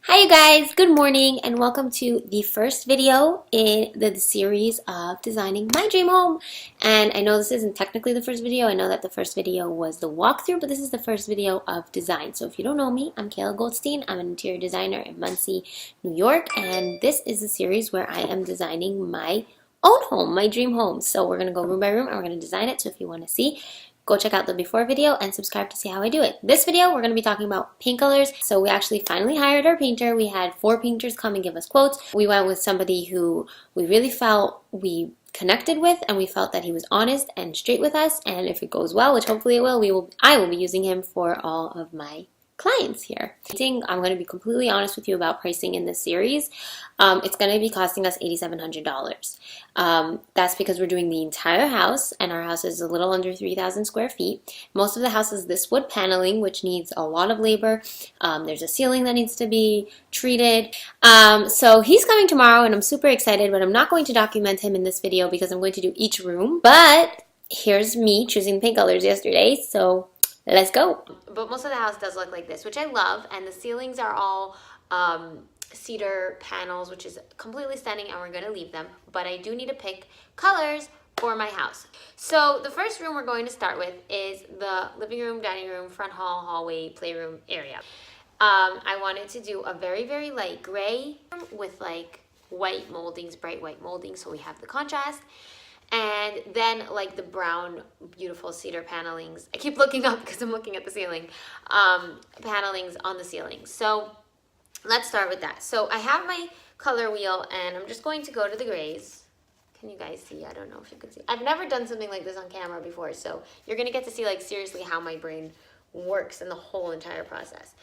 Hi you guys, good morning and welcome to the first video in the series of designing my dream home. And I know this isn't technically the first video, I know that the first video was the walkthrough, but this is the first video of design. So if you don't know me, I'm Kayla Goldstein, I'm an interior designer in Muncie, New York, and this is a series where I am designing my own home, my dream home. So we're going to go room by room and we're going to design it, so if you want to see, go check out the before video and subscribe to see how I do it. This video, we're going to be talking about paint colors. So we actually finally hired our painter. We had 4 painters come and give us quotes. We went with somebody who we really felt we connected with, and we felt that he was honest and straight with us. And if it goes well, which hopefully it will, I will be using him for all of my clients here. I'm going to be completely honest with you about pricing in this series. It's going to be costing us $8,700. That's because we're doing the entire house, and our house is a little under 3,000 square feet. Most of the house is this wood paneling, which needs a lot of labor. There's a ceiling that needs to be treated. So he's coming tomorrow, and I'm super excited, but I'm not going to document him in this video because I'm going to do each room. But here's me choosing paint colors yesterday, so let's go. But most of the house does look like this, which I love, and the ceilings are all cedar panels, which is completely stunning, and we're going to leave them. But I do need to pick colors for my house. So the first room we're going to start with is the living room, dining room, front hall, hallway, playroom area. I wanted to do a very, very light gray with like white moldings, bright white moldings, so we have the contrast. And then like the brown, beautiful cedar panelings. I keep looking up because I'm looking at the ceiling. Panelings on the ceiling. So let's start with that. So I have my color wheel, and I'm just going to go to the grays. Can you guys see? I don't know if you can see. I've never done something like this on camera before, so you're going to get to see like seriously how my brain works in the whole entire process.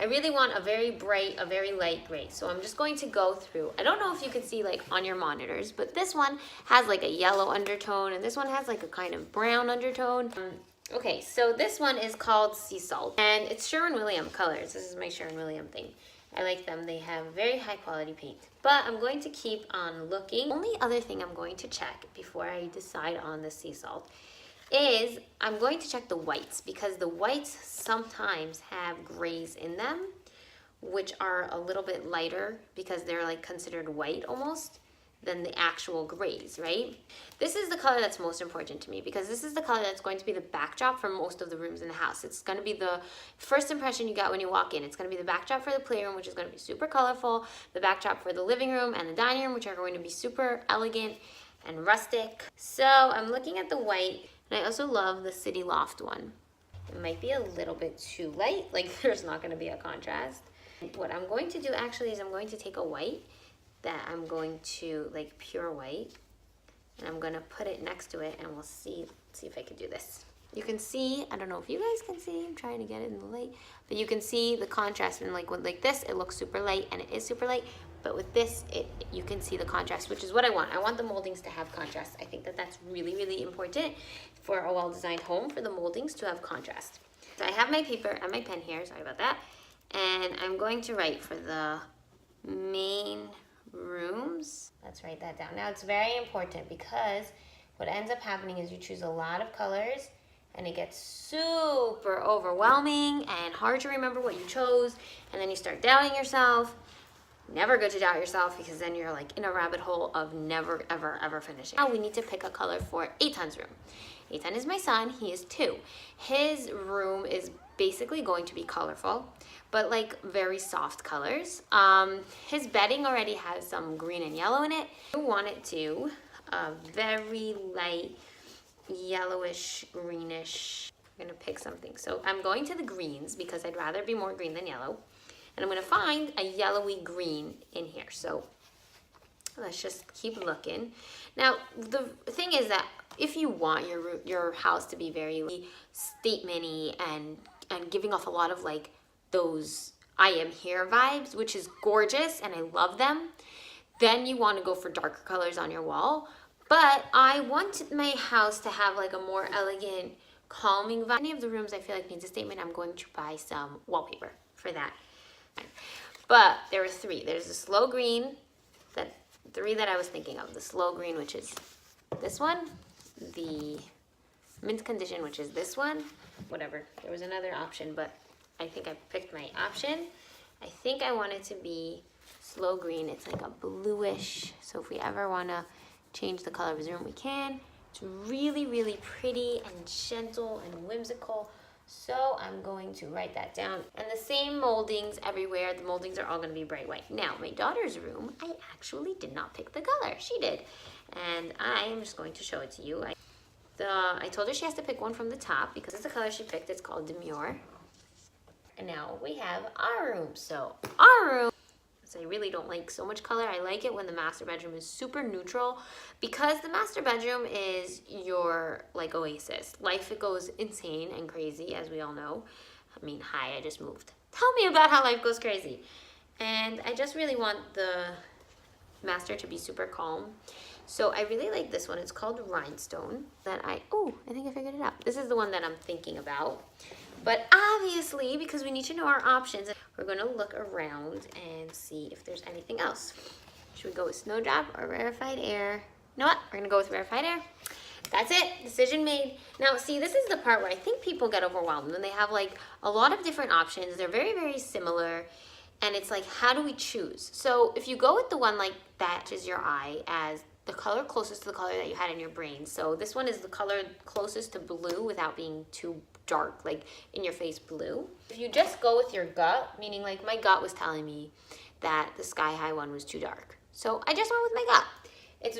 I really want a very bright, a very light gray. So I'm just going to go through. I don't know if you can see like on your monitors, but this one has like a yellow undertone, and this one has like a kind of brown undertone. Okay, so this one is called Sea Salt, and it's Sherwin-Williams colors. This is my Sherwin-Williams thing. I like them. They have very high quality paint. But I'm going to keep on looking. The only other thing I'm going to check before I decide on the Sea Salt is I'm going to check the whites, because the whites sometimes have grays in them, which are a little bit lighter because they're like considered white almost than the actual grays, right? This is the color that's most important to me, because this is the color that's going to be the backdrop for most of the rooms in the house. It's going to be the first impression you got when you walk in. It's going to be the backdrop for the playroom, which is going to be super colorful, the backdrop for the living room and the dining room, which are going to be super elegant and rustic. So I'm looking at the white, and I also love the City Loft one. It might be a little bit too light, like there's not going to be a contrast. What I'm going to do actually is I'm going to take a white that I'm going to like pure white, and I'm going to put it next to it, and we'll see if I can do this. You can see, I don't know if you guys can see, I'm trying to get it in the light, but you can see the contrast, and like with like this, it looks super light, and it is super light, but with this, you can see the contrast, which is what I want. I want the moldings to have contrast. I think that that's really, really important for a well-designed home, for the moldings to have contrast. So I have my paper and my pen here, sorry about that, and I'm going to write for the main rooms. Let's write that down. Now it's very important, because what ends up happening is you choose a lot of colors, and it gets super overwhelming and hard to remember what you chose, and then you start doubting yourself. Never good to doubt yourself, because then you're like in a rabbit hole of never ever ever finishing. Now we need to pick a color for Eitan's room. Eitan is my son, he is 2. His room is basically going to be colorful, but like very soft colors. His bedding already has some green and yellow in it. I want it to very light yellowish, greenish. I'm gonna pick something. So I'm going to the greens, because I'd rather be more green than yellow. And I'm gonna find a yellowy green in here. So let's just keep looking. Now, the thing is that if you want your house to be very statement-y and giving off a lot of like those I am here vibes, which is gorgeous and I love them, then you want to go for darker colors on your wall. But I want my house to have like a more elegant, calming vibe. Any of the rooms I feel like needs a statement, I'm going to buy some wallpaper for that. But there are 3. There's the slow green, 3 that I was thinking of. The slow green, which is this one, the mint condition, which is this one, whatever. There was another option, but I think I picked my option. I think I want it to be slow green. It's like a bluish. So if we ever want to change the color of his room, we can. It's really, really pretty and gentle and whimsical. So I'm going to write that down. And the same moldings everywhere. The moldings are all going to be bright white. Now, my daughter's room, I actually did not pick the color. She did. And I am just going to show it to you. I told her she has to pick one from the top because it's the color she picked. It's called Demure. And now we have our room. So our room, I really don't like so much color. I like it when the master bedroom is super neutral because the master bedroom is your like oasis. Life, it goes insane and crazy, as we all know. I mean, hi, I just moved. Tell me about how life goes crazy. And I just really want the master to be super calm. So I really like this one. It's called Rhinestone. I think I figured it out. This is the one that I'm thinking about. But obviously, because we need to know our options, we're going to look around and see if there's anything else. Should we go with Snowdrop or Rarefied Air? You know what? We're going to go with Rarefied Air. That's it. Decision made. Now, see, this is the part where I think people get overwhelmed when they have like a lot of different options. They're very, very similar. And it's like, how do we choose? So if you go with the one like that is your eye as the color closest to the color that you had in your brain. So this one is the color closest to blue without being too dark, like in your face blue. If you just go with your gut, meaning like my gut was telling me that the Sky High one was too dark. So I just went with my gut. It's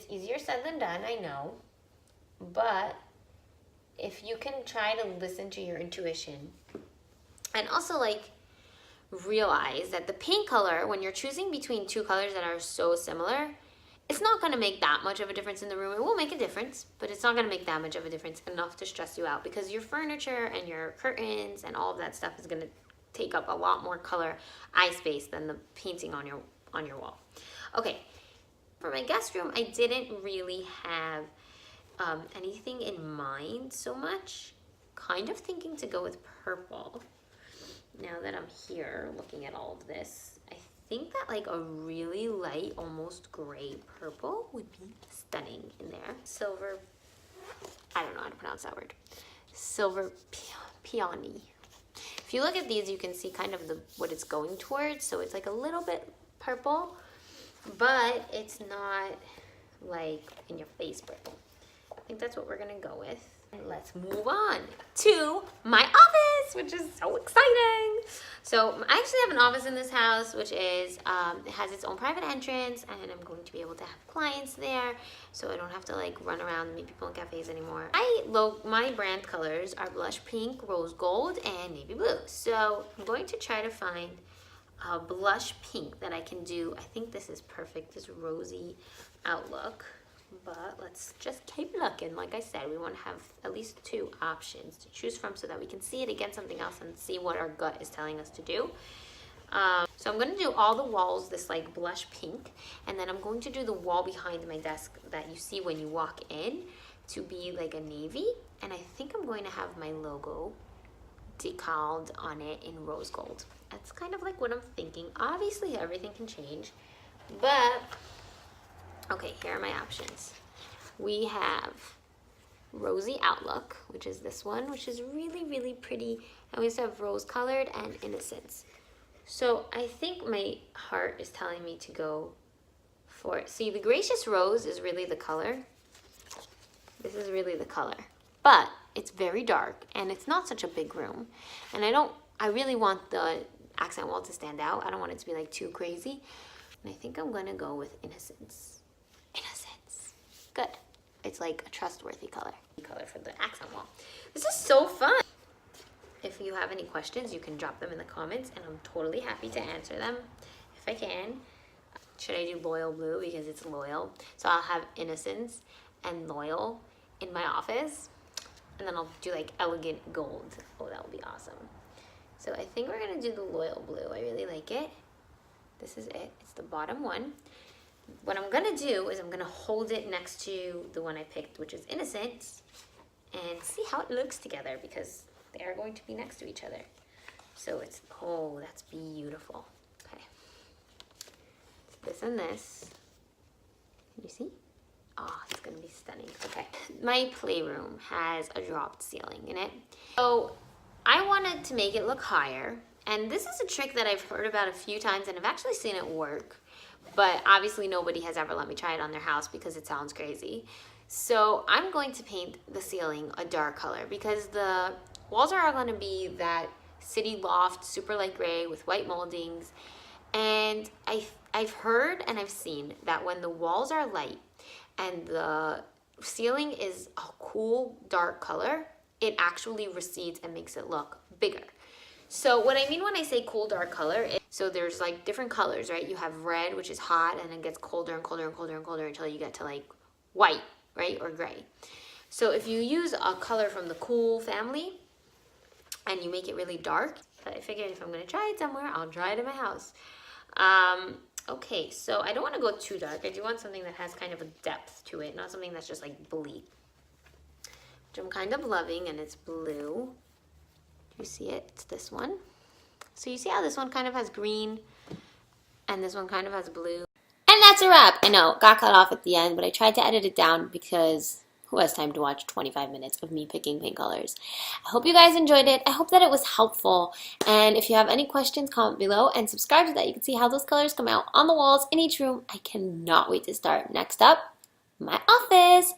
easier said than done, I know. But if you can try to listen to your intuition and also like realize that the paint color, when you're choosing between two colors that are so similar, it's not going to make that much of a difference in the room. It will make a difference, but it's not going to make that much of a difference enough to stress you out because your furniture and your curtains and all of that stuff is going to take up a lot more color eye space than the painting on your wall. Okay, for my guest room, I didn't really have anything in mind so much. Kind of thinking to go with purple. Now that I'm here looking at all of this, I think that like a really light, almost gray purple would be stunning in there. Silver, I don't know how to pronounce that word. Silver peony. If you look at these, you can see kind of what it's going towards. So it's like a little bit purple, but it's not like in your face purple. I think that's what we're gonna go with. And let's move on to my office, which is so exciting. So I actually have an office in this house, which is, it has its own private entrance, and I'm going to be able to have clients there, so I don't have to like run around and meet people in cafes anymore. My brand colors are blush pink, rose gold, and navy blue. So I'm going to try to find a blush pink that I can do. I think this is perfect, this rosy outlook. But let's just keep looking. Like I said, we want to have at least two options to choose from so that we can see it against something else and see what our gut is telling us to do. So I'm going to do all the walls this like blush pink, and then I'm going to do the wall behind my desk that you see when you walk in to be like a navy. And I think I'm going to have my logo decaled on it in rose gold. That's kind of like what I'm thinking. Obviously, everything can change, but okay, here are my options. We have Rosy Outlook, which is this one, which is really, really pretty. And we also have Rose Colored and Innocence. So I think my heart is telling me to go for it. See, the Gracious Rose is really the color. This is really the color. But it's very dark, and it's not such a big room. And I really want the accent wall to stand out. I don't want it to be like too crazy. And I think I'm gonna go with Innocence. Innocence. Good. It's like a trustworthy color for the accent wall. This is so fun. If you have any questions, you can drop them in the comments, and I'm totally happy to answer them if I can. Should I do Loyal Blue because it's loyal? So I'll have Innocence and Loyal in my office, and then I'll do like Elegant Gold. Oh, that would be awesome. So I think we're gonna do the Loyal Blue. I really like it. This is it. It's the bottom one. What I'm gonna do is I'm gonna hold it next to the one I picked, which is Innocence, and see how it looks together because they are going to be next to each other. So it's, oh, that's beautiful. Okay. This and this. Can you see? Oh, it's gonna be stunning. Okay. My playroom has a dropped ceiling in it. So I wanted to make it look higher, And this is a trick that I've heard about a few times and I've actually seen it work. But obviously nobody has ever let me try it on their house because it sounds crazy. So I'm going to paint the ceiling a dark color because the walls are going to be that city loft, super light gray with white moldings. And I've heard and I've seen that when the walls are light and the ceiling is a cool dark color, it actually recedes and makes it look bigger. So what I mean when I say cool dark color is, so there's like different colors, right? You have red, which is hot, and it gets colder and colder and colder and colder until you get to like white, right? Or gray. So if you use a color from the cool family and you make it really dark, I figured if I'm gonna try it somewhere, I'll try it in my house. Okay, so I don't want to go too dark. I do want something that has kind of a depth to it, not something that's just like bleak, which I'm kind of loving, and it's blue. You see it? It's this one. So you see how this one kind of has green and this one kind of has blue? And that's a wrap. I know, got cut off at the end, but I tried to edit it down because who has time to watch 25 minutes of me picking paint colors? I hope you guys enjoyed it. I hope that it was helpful. And if you have any questions, comment below and subscribe so that you can see how those colors come out on the walls in each room. I cannot wait to start. Next up, my office.